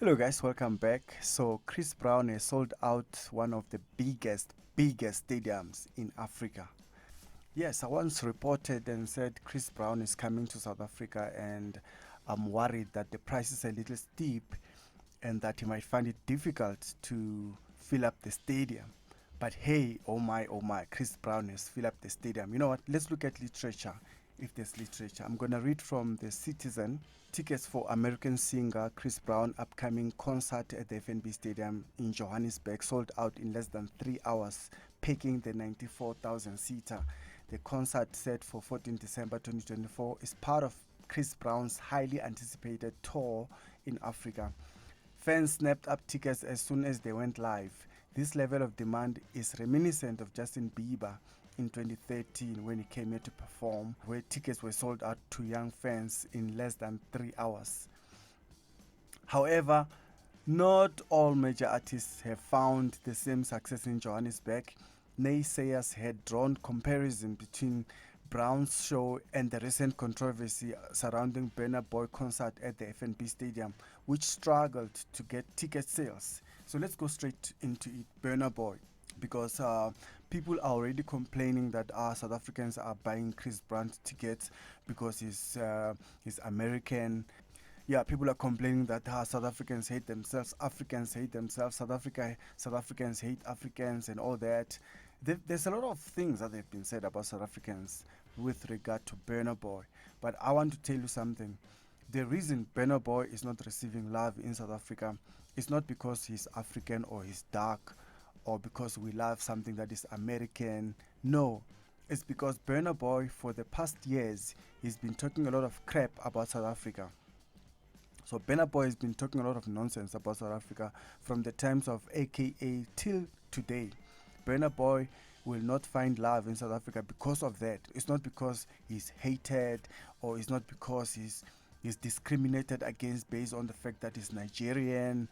Hello guys, welcome back. So Chris Brown has sold out one of the biggest stadiums in Africa. Yes, I once reported and said Chris Brown is coming to South Africa and I'm worried that the price is a little steep and that he might find it difficult to fill up the stadium. But hey, oh my, Chris Brown has filled up the stadium. You know what? Let's look at literature. If there's literature, I'm gonna read from the Citizen. Tickets for American singer Chris Brown upcoming concert at the FNB Stadium in Johannesburg sold out in less than 3 hours, packing the 94,000 seater. The concert set for 14 December 2024 is part of Chris Brown's highly anticipated tour in Africa. Fans snapped up tickets as soon as they went live. This level of demand is reminiscent of Justin Bieber in 2013 when he came here to perform, where tickets were sold out to young fans in less than 3 hours. However, not all major artists have found the same success in Johannesburg. Naysayers had drawn comparison between Brown's show and the recent controversy surrounding Burna Boy concert at the FNB Stadium, which struggled to get ticket sales. So let's go straight into it. Burna Boy, because people are already complaining that South Africans are buying Chris Brown tickets because he's American. Yeah, people are complaining that South Africans hate themselves, Africans hate themselves, South Africans hate Africans, and all that. There's a lot of things that have been said about South Africans with regard to Burna Boy, but I want to tell you something. The reason Burna Boy is not receiving love in South Africa is not because he's African or he's dark or because we love something that is American. No, it's because Burna Boy, for the past years, he's been talking a lot of crap about South Africa. So Burna Boy has been talking a lot of nonsense about South Africa from the times of AKA till today. Burna Boy will not find love in South Africa because of that. It's not because he's hated or it's not because he's discriminated against based on the fact that he's Nigerian.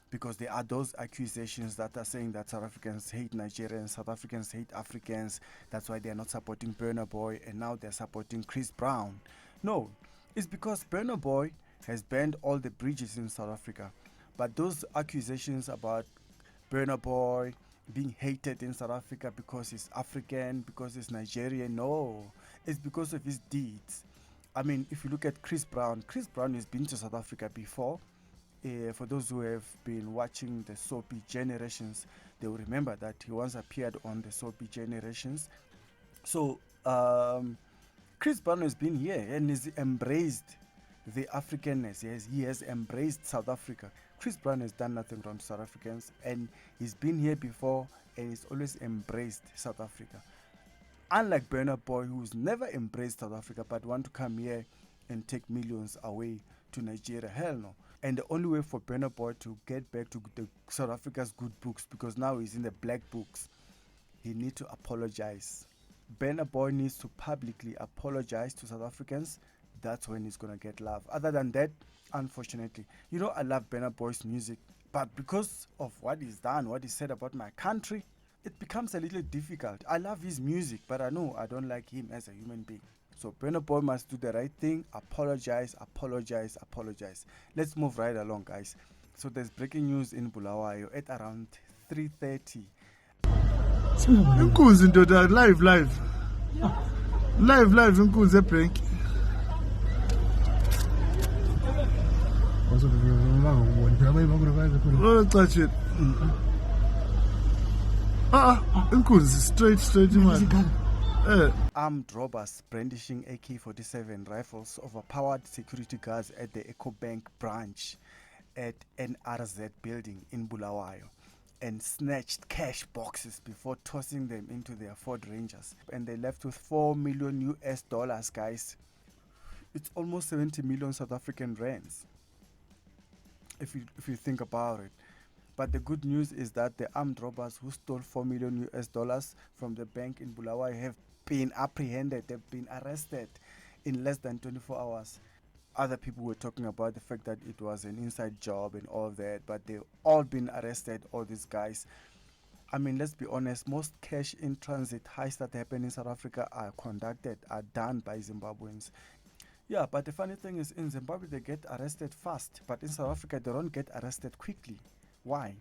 Because there are those accusations that are saying that South Africans hate Nigerians, South Africans hate Africans. That's why they're not supporting Burna Boy and now they're supporting Chris Brown. No, it's because Burna Boy has burned all the bridges in South Africa. But those accusations about Burna Boy being hated in South Africa because he's African, because he's Nigerian, no, it's because of his deeds. I mean, if you look at Chris Brown has been to South Africa before. For those who have been watching the soapy Generations, they will remember that he once appeared on the soapy Generations. So, Chris Brown has been here and he's embraced the Africanness. Yes, he has embraced South Africa. Chris Brown has done nothing wrong to South Africans and he's been here before and he's always embraced South Africa. Unlike Burna Boy, who's never embraced South Africa but want to come here and take millions away to Nigeria, hell no. And the only way for Burna Boy to get back to the South Africa's good books, because now he's in the black books, he needs to apologize. Burna Boy needs to publicly apologize to South Africans. That's when he's gonna get love. Other than that, unfortunately, I love Burna Boy's music, but because of what he's done, what he said about my country, it becomes a little difficult. I love his music, but I know I don't like him as a human being. So Burna Boy must do the right thing, apologize. Let's move right along, guys. So there's breaking news in Bulawayo at around 3:30. Inkunzi ndoda live inkunzi ebrank Chachi. Inkunzi straight imali. Armed robbers brandishing AK-47 rifles overpowered security guards at the EcoBank branch at NRZ building in Bulawayo and snatched cash boxes before tossing them into their Ford Rangers. And they left with $4 million US, guys. It's almost 70 million South African rands, if you think about it. But the good news is that the armed robbers who stole $4 million US from the bank in Bulawayo have been apprehended, they've been arrested in less than 24 hours. Other people were talking about the fact that it was an inside job and all that, but they've all been arrested, all these guys. I mean, let's be honest, most cash in transit heists that happen in South Africa are done by Zimbabweans. Yeah, but the funny thing is, in Zimbabwe they get arrested fast, but in South Africa they don't get arrested quickly. Why?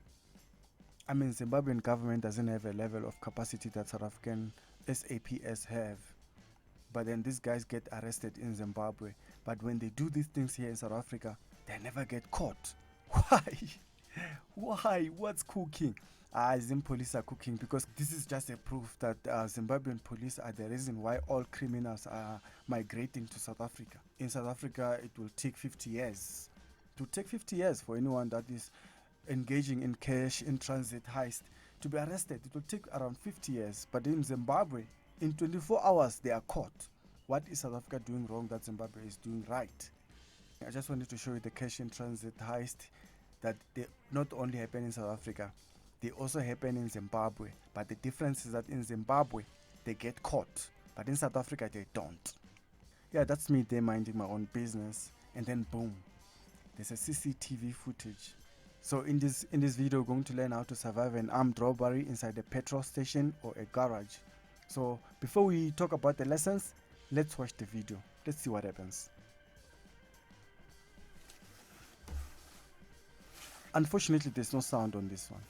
I mean, Zimbabwean government doesn't have a level of capacity that South African SAPS have. But then these guys get arrested in Zimbabwe. But when they do these things here in South Africa, they never get caught. Why? Why? What's cooking? Zim police are cooking, because this is just a proof that Zimbabwean police are the reason why all criminals are migrating to South Africa. In South Africa, it will take 50 years. It will take 50 years for anyone that is engaging in cash in transit heist to be arrested. It will take around 50 years. But in Zimbabwe, in 24 hours, they are caught. What is South Africa doing wrong that Zimbabwe is doing right? I just wanted to show you the cash in transit heist that they not only happen in South Africa, they also happen in Zimbabwe. But the difference is that in Zimbabwe, they get caught. But in South Africa, they don't. Yeah, that's me there minding my own business. And then boom, there's a CCTV footage. So in this video, we're going to learn how to survive an armed robbery inside a petrol station or a garage. So before we talk about the lessons, let's watch the video. Let's see what happens. Unfortunately, there's no sound on this one.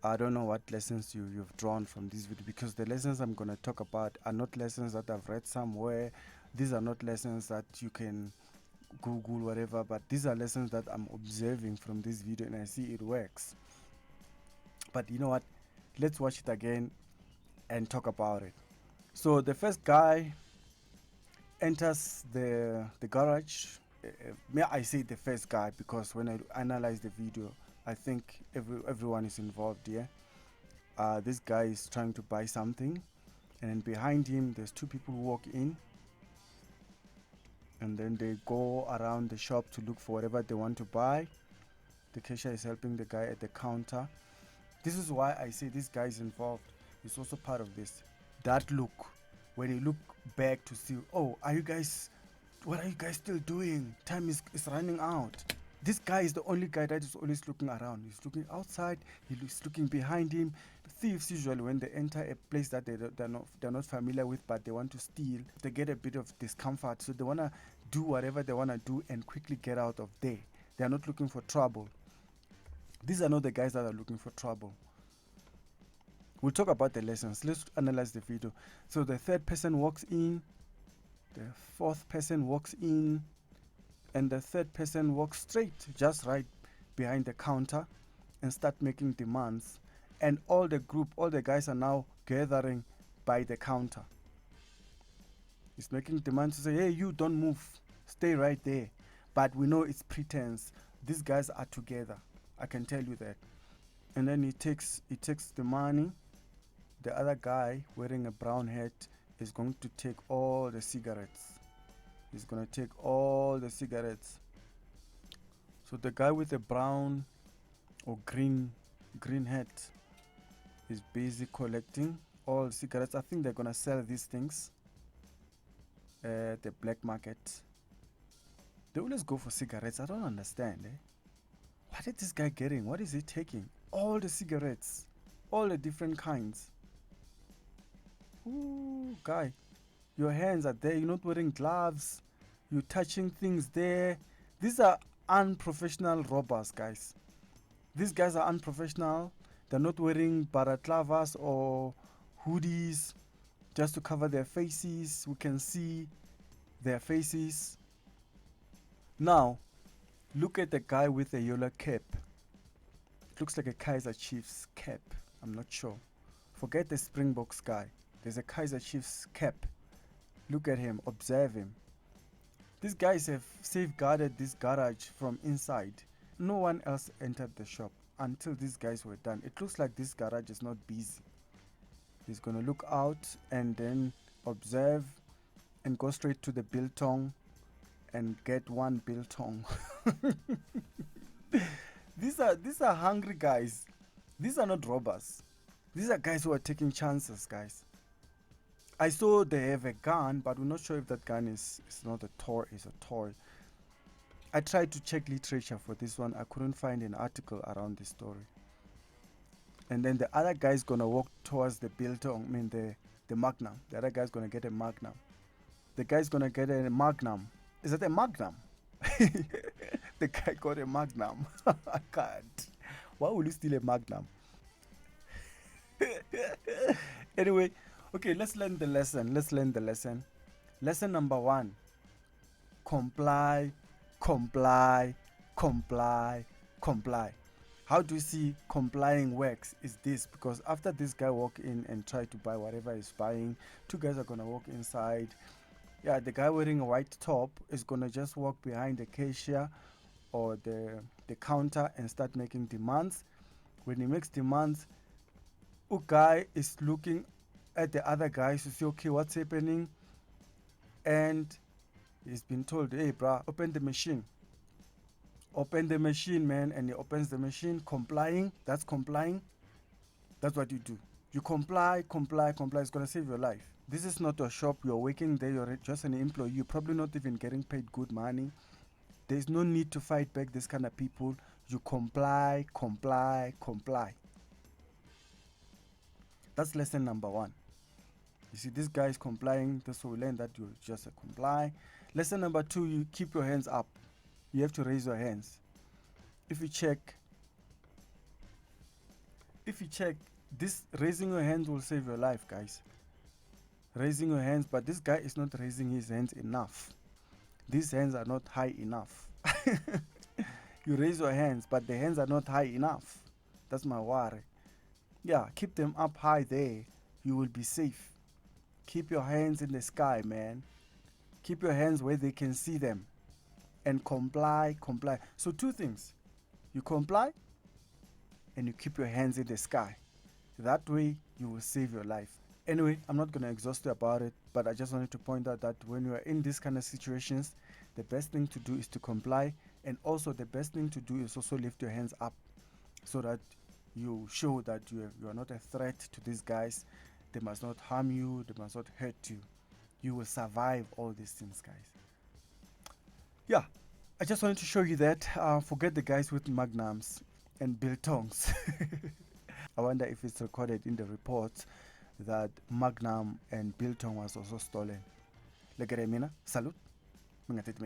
I don't know what lessons you've drawn from this video, because the lessons I'm going to talk about are not lessons that I've read somewhere. These are not lessons that you can Google, whatever, but these are lessons that I'm observing from this video and I see it works. But you know what? Let's watch it again and talk about it. So the first guy enters the garage. May I say the first guy, because when I analyze the video, I think everyone is involved here. This guy is trying to buy something, and then behind him there's two people who walk in, and then they go around the shop to look for whatever they want to buy. The cashier is helping the guy at the counter. This is why I say this guy is involved. He's also part of this. That look, when you look back to see, oh, what are you guys still doing? Time is running out. This guy is the only guy that is always looking around. He's looking outside, he's looking behind him. Thieves usually, when they enter a place that they're not familiar with, but they want to steal, they get a bit of discomfort, so they want to do whatever they want to do and quickly get out of there. They're not looking for trouble. These are not the guys that are looking for trouble. We'll talk about the lessons. Let's analyze the video. So the third person walks in, the fourth person walks in, And the third person walks straight, just right behind the counter, and start making demands. And all the group, all the guys are now gathering by the counter. He's making demands to say, hey, you don't move, stay right there. But we know it's pretense. These guys are together. I can tell you that. And then he takes the money. The other guy wearing a brown hat is going to take all the cigarettes. He's gonna take all the cigarettes. So the guy with the brown or green hat is busy collecting all the cigarettes. I think they're gonna sell these things at the black market. They always go for cigarettes. I don't understand. What is this guy getting? What is he taking? All the cigarettes, all the different kinds. Ooh, guy, your hands are there. You're not wearing gloves. You're touching things there. These are unprofessional robbers, guys. These guys are unprofessional. They're not wearing balaclavas or hoodies just to cover their faces. We can see their faces. Now, look at the guy with the yellow cap. It looks like a Kaiser Chiefs cap. I'm not sure. Forget the Springboks guy. There's a Kaiser Chiefs cap. Look at him. Observe him. These guys have safeguarded this garage from inside. No one else entered the shop until these guys were done. It looks like this garage is not busy. He's going to look out and then observe and go straight to the biltong and get one biltong. These are hungry guys. These are not robbers. These are guys who are taking chances, guys. I saw they have a gun, but we're not sure if that gun is not a toy. It's a toy. I tried to check literature for this one. I couldn't find an article around this story. And then the other guy's gonna walk towards the biltong. I mean the magnum. The other guy's gonna get a magnum. The guy's gonna get a magnum. Is that a magnum? The guy got a magnum. I can't. Why would you steal a magnum? Anyway, okay, let's learn the lesson. Lesson number 1. Comply, comply, comply, comply. How do you see complying works is this, because after this guy walk in and try to buy whatever he's buying, 2 guys are gonna walk inside. Yeah, the guy wearing a white top is gonna just walk behind the cashier or the counter and start making demands. When he makes demands, a guy is looking at the other guys to see, okay, what's happening? And he's been told, hey, bruh, open the machine. Open the machine, man. And he opens the machine. Complying. That's complying. That's what you do. You comply. It's going to save your life. This is not a shop. You're working there. You're just an employee. You're probably not even getting paid good money. There's no need to fight back this kind of people. You comply. That's lesson number 1. You see, this guy is complying. That's what we learn, that you just comply. Lesson number 2, you keep your hands up. You have to raise your hands. If you check, this raising your hands will save your life, guys. Raising your hands, but this guy is not raising his hands enough. These hands are not high enough. You raise your hands, but the hands are not high enough. That's my worry. Yeah, keep them up high there. You will be safe. Keep your hands in the sky, man. Keep your hands where they can see them. And comply. So 2 things. You comply and you keep your hands in the sky. That way you will save your life. Anyway, I'm not going to exhaust you about it, but I just wanted to point out that when you are in these kind of situations, the best thing to do is to comply. And also the best thing to do is also lift your hands up so that you show that you are not a threat to these guys. They must not harm you. They must not hurt you. You will survive all these things, guys. Yeah, I just wanted to show you that. Forget the guys with magnums and biltongs. I wonder if it's recorded in the report that magnum and biltong was also stolen. Legeremina, salute. Mingatit